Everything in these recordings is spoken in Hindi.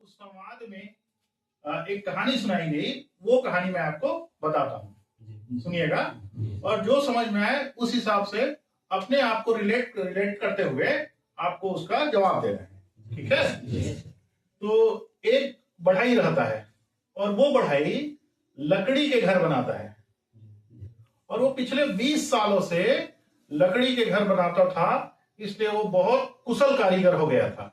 उस संवाद में एक कहानी सुनाई गई, वो कहानी मैं आपको बताता हूँ, सुनिएगा। और जो समझ में आए उस हिसाब से अपने आप को रिलेट करते हुए आपको उसका जवाब देना है, ठीक है। तो एक बढ़ई रहता है और वो बढ़ई लकड़ी के घर बनाता है और वो पिछले 20 सालों से लकड़ी के घर बनाता था, इसलिए वो बहुत कुशल कारीगर हो गया था।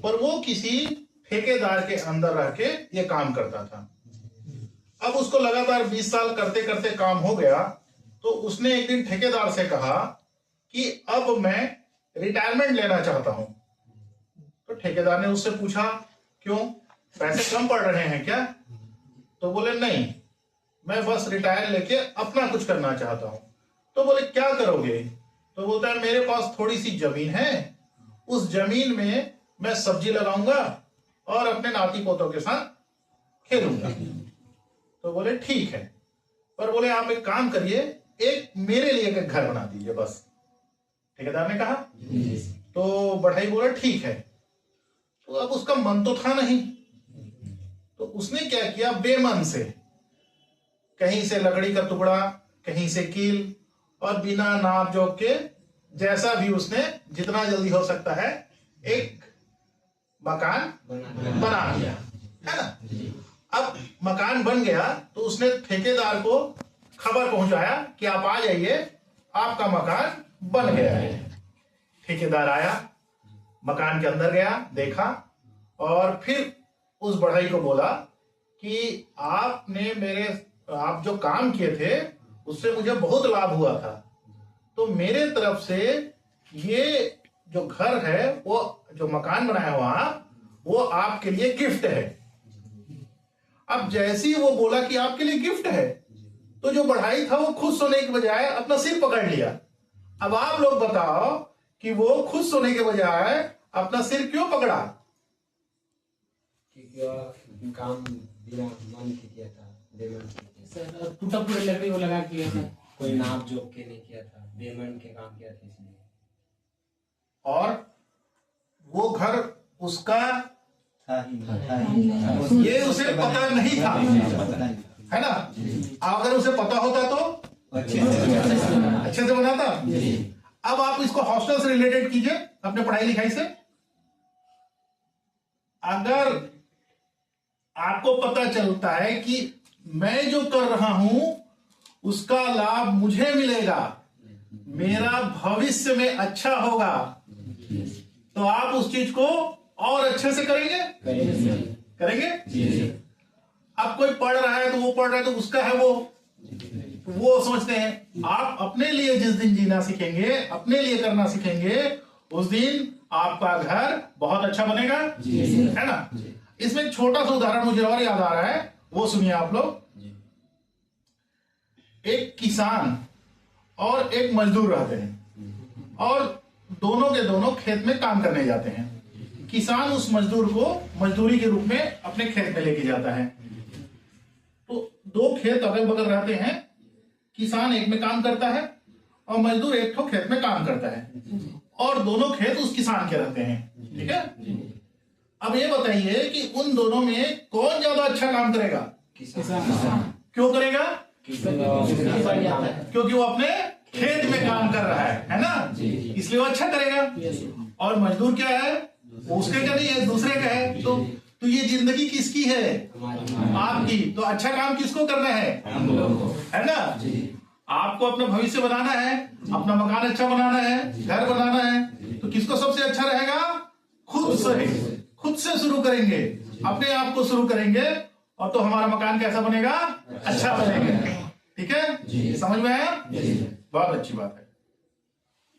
पर वो किसी ठेकेदार के अंदर रह के ये काम करता था। अब उसको लगातार 20 साल करते करते काम हो गया, तो उसने एक दिन ठेकेदार से कहा कि अब मैं रिटायरमेंट लेना चाहता हूं। तो ठेकेदार ने उससे पूछा, क्यों, पैसे कम पड़ रहे हैं क्या? तो बोले नहीं, मैं बस रिटायर लेके अपना कुछ करना चाहता हूं। तो बोले क्या करोगे? तो बोलता है मेरे पास थोड़ी सी जमीन है, उस जमीन में मैं सब्जी लगाऊंगा और अपने नाती पोतों के साथ खेलूंगा। तो बोले ठीक है, पर बोले आप एक काम करिए, एक मेरे लिए एक घर बना दीजिए बस। ठेकेदार ने कहा। तो बढ़ई बोला ठीक है। तो अब उसका मन तो था नहीं, तो उसने क्या किया, बेमन से कहीं से लकड़ी का टुकड़ा, कहीं से कील, और बिना नाप जोक के जैसा भी उसने जितना जल्दी हो सकता है एक मकान बना दिया, है ना। अब मकान बन गया तो उसने ठेकेदार को खबर पहुंचाया कि आप आ जाइए, आपका मकान बन गया है। ठेकेदार आया, मकान के अंदर गया, देखा और फिर उस बढ़ई को बोला कि आप जो काम किए थे उससे मुझे बहुत लाभ हुआ था, तो मेरे तरफ से ये जो घर है, वो जो मकान बनाया हुआ, वो आपके लिए गिफ्ट है। अब जैसी वो बोला कि आपके लिए गिफ्ट है, तो जो बढ़ाई था वो खुश होने के बजाय अपना सिर पकड़ लिया। अब आप लोग बताओ कि वो खुश होने के बजाय अपना सिर क्यों पकड़ा? काम बिना मन के किया था, बेमन से टूटा फूटा लकड़ी को लगा किया था, कोई नाप जोक के नहीं किया था, बेमन के काम किया था इसलिए। और वो घर उसका ये उसे पता नहीं था, है ना। अगर उसे पता होता तो अच्छे से बनाता। अब आप इसको हॉस्टल से रिलेटेड कीजिए, अपने पढ़ाई लिखाई से। अगर आपको पता चलता है कि मैं जो कर रहा हूं उसका लाभ मुझे मिलेगा, मेरा भविष्य में अच्छा होगा, तो आप उस चीज को और अच्छे से करेंगे। अब कोई पढ़ रहा है तो वो पढ़ रहा है तो उसका है वो समझते हैं। आप अपने लिए जिस दिन जीना सीखेंगे, अपने लिए करना सीखेंगे, उस दिन आपका घर बहुत अच्छा बनेगा, है ना। इसमें छोटा सा उदाहरण मुझे और याद आ रहा है, वो सुनिए आप लोग। एक किसान और एक मजदूर रहते हैं और दोनों के दोनों खेत में काम करने जाते हैं। किसान उस मजदूर को मजदूरी के रूप में अपने खेत में लेके जाता है। तो दो खेत अगल बगल रहते हैं, किसान एक में काम करता है और मजदूर एक ठो खेत में काम करता है, और दोनों खेत उस किसान के रहते हैं, ठीक है। अब ये बताइए कि उन दोनों में कौन ज्यादा अच्छा काम करेगा? किसान। क्यों करेगा? क्योंकि वो अपने खेत में काम कर रहा है ना, इसलिए वो अच्छा करेगा। और मजदूर क्या है, उसके का नहीं है, दूसरे का है। तो ये जिंदगी किसकी है? आपकी। तो अच्छा काम किसको करना है ना। आपको अपना भविष्य बनाना है, अपना मकान अच्छा बनाना है, घर बनाना है, तो किसको सबसे अच्छा रहेगा? खुद से शुरू करेंगे, अपने आप को शुरू करेंगे, और तो हमारा मकान कैसा बनेगा? अच्छा बनेगा, ठीक है। समझ में आया? बहुत अच्छी बात है।